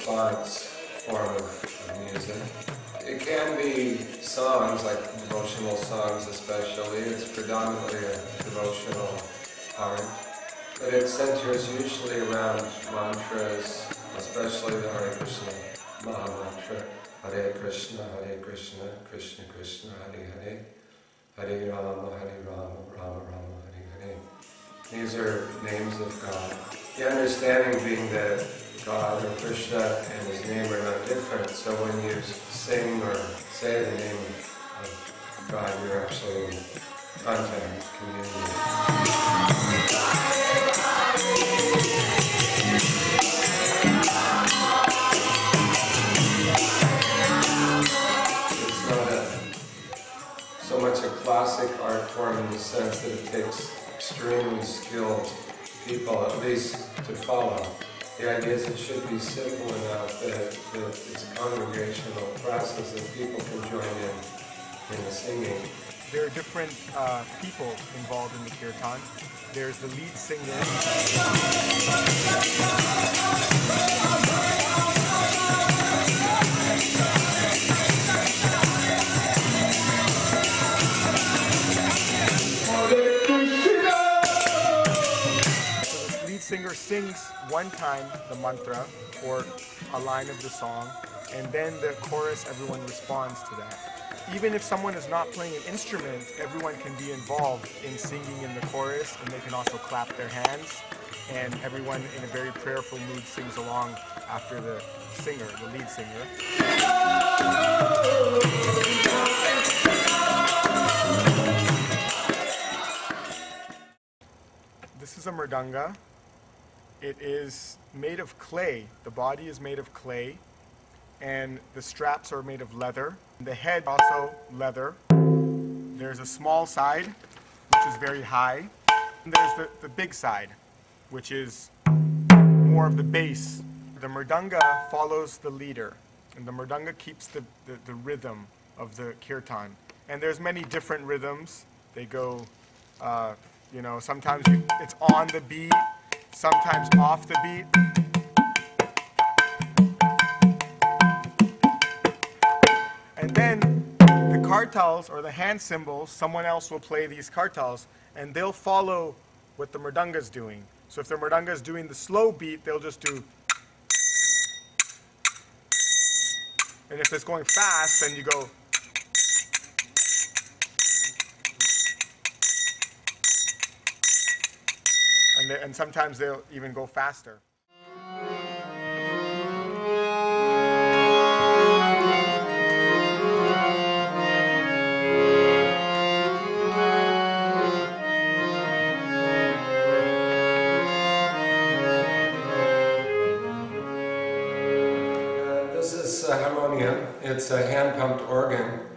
response form of music. It can be songs, like devotional songs especially. It's predominantly a devotional art. But it centers usually around mantras, especially the Hare Krishna Maha Mantra. Hare Krishna, Krishna Krishna, Hare Hare. Hare Rama, Rama Rama, Hare Hare. These are names of God. The understanding being that God or Krishna and his name are not different, so when you sing or say the name of God, you're actually in contact, communion. It's not so much a classic art form in the sense that it takes extremely skilled people, at least, to follow. The idea is it should be simple enough that it's a congregational process that people can join in the singing. There are different people involved in the kirtan. There's the lead singer. Singer sings one time the mantra or a line of the song, and then the chorus, everyone responds to that. Even if someone is not playing an instrument, everyone can be involved in singing in the chorus, and they can also clap their hands, and everyone in a very prayerful mood sings along after the singer, the lead singer. This is a mridanga. It is made of clay. The body is made of clay, and the straps are made of leather. The head also leather. There's a small side, which is very high. And there's the big side, which is more of the bass. The mridanga follows the leader, and the mridanga keeps the rhythm of the kirtan. And there's many different rhythms. They go, sometimes it's on the beat, sometimes off the beat. And then the kartals, or the hand cymbals, someone else will play these kartals, and they'll follow what the mridanga is doing. So if the mridanga is doing the slow beat, they'll just do. And if it's going fast, then you go. And sometimes they'll even go faster. This is a harmonium. It's a hand-pumped organ.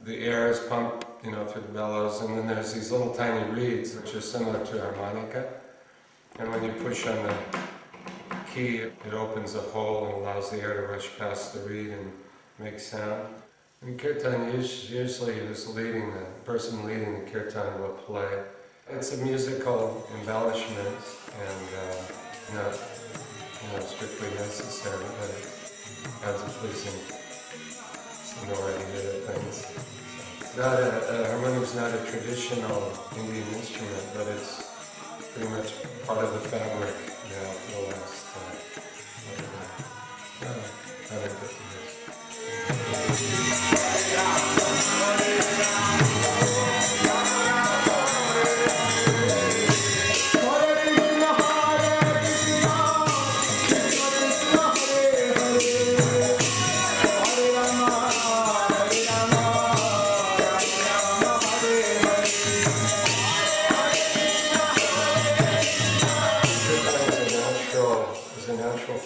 The air is pumped, through the bellows, and then there's these little tiny reeds, which are similar to a harmonica. And when you push on the key, it opens a hole and allows the air to rush past the reed and make sound. In kirtan, usually the person leading the kirtan will play. It's a musical embellishment and not strictly necessary, but it adds a pleasing sonority to things. Harmonium is not a traditional Indian instrument, but it's pretty much part of the fabric now for the last 150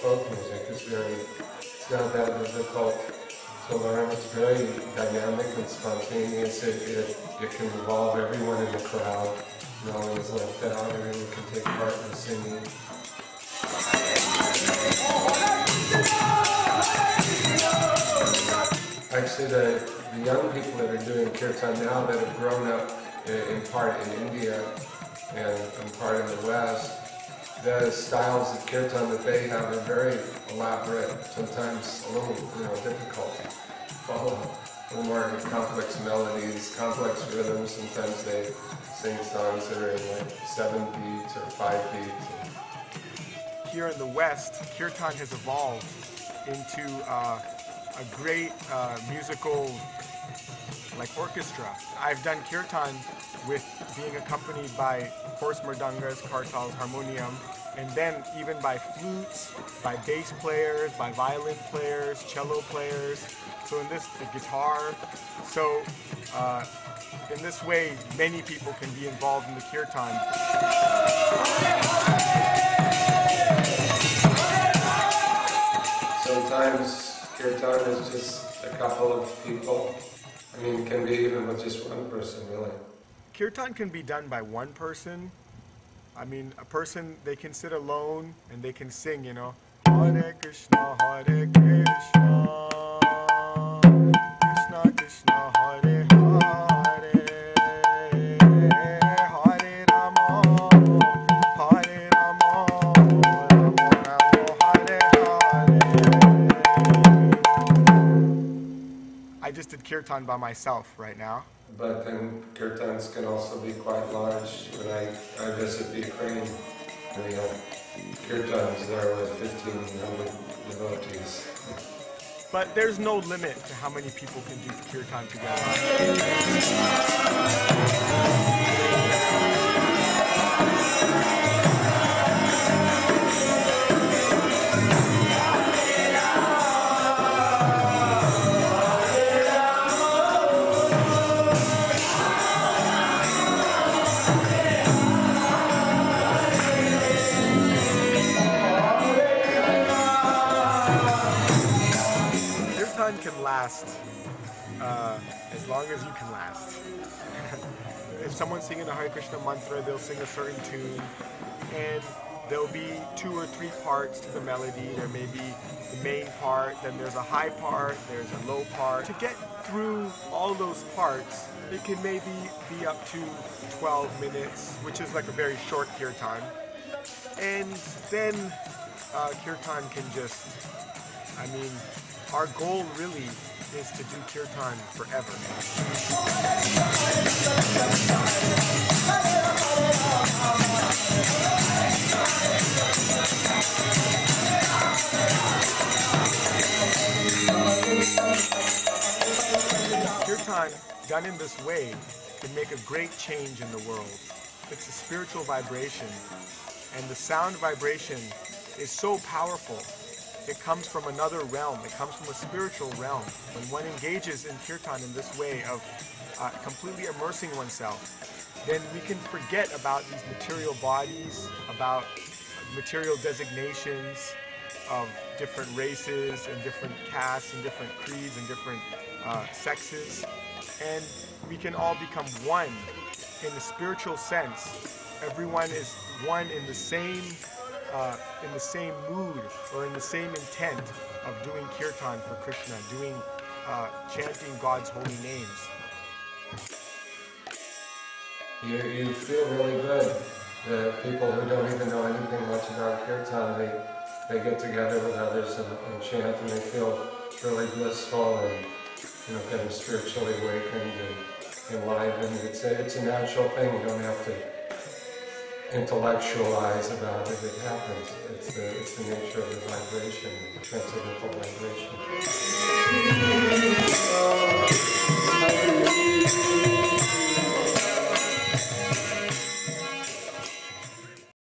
folk music. It's not that difficult to learn. It's very dynamic and spontaneous. It can involve everyone in the crowd. No one is left out. Everyone can take part in the singing. Actually, the young people that are doing kirtan now that have grown up in part in India and in part in the West, the styles of kirtan that they have are very elaborate, sometimes a little, difficult to follow. A little more complex melodies, complex rhythms. Sometimes they sing songs that are in like 7 beats or 5 beats. Here in the West, kirtan has evolved into a great musical orchestra. I've done kirtan with being accompanied by, of course, mridangas, kartals, harmonium, and then even by flutes, by bass players, by violin players, cello players, so in this, the guitar. So in this way, many people can be involved in the kirtan. Sometimes kirtan is just a couple of people. I mean, it can be even with just one person, really. Kirtan can be done by one person. I mean, a person, they can sit alone and they can sing, Hare Krishna, Hare Krishna, Krishna Krishna, Hare Hare, Hare Rama, Hare Rama, Rama Rama, Hare Hare. I just did kirtan by myself right now. But then kirtans can also be quite large. When I visit the Ukraine, we have kirtans there with 1,500 devotees. But there's no limit to how many people can do kirtan together. Kirtan can last as long as you can last. If someone's singing a Hare Krishna mantra, they'll sing a certain tune, and there'll be 2 or 3 parts to the melody. There may be the main part, then there's a high part, there's a low part. To get through all those parts, it can maybe be up to 12 minutes, which is like a very short kirtan. And then kirtan can just, our goal really is to do kirtan forever. Kirtan, done in this way, can make a great change in the world. It's a spiritual vibration, and the sound vibration is so powerful. It comes from another realm. It comes from a spiritual realm. When one engages in kirtan in this way of completely immersing oneself, then we can forget about these material bodies, about material designations of different races and different castes and different creeds and different sexes. And we can all become one in the spiritual sense. Everyone is one in the same mood or in the same intent of doing kirtan for Krishna, chanting God's holy names. You feel really good. The people who don't even know anything much about kirtan, they get together with others and chant, and they feel really blissful and kind of spiritually awakened and enlivened. It's a natural thing. You don't have to intellectualize about it. It happens. It's the nature of the vibration, the transcendental vibration.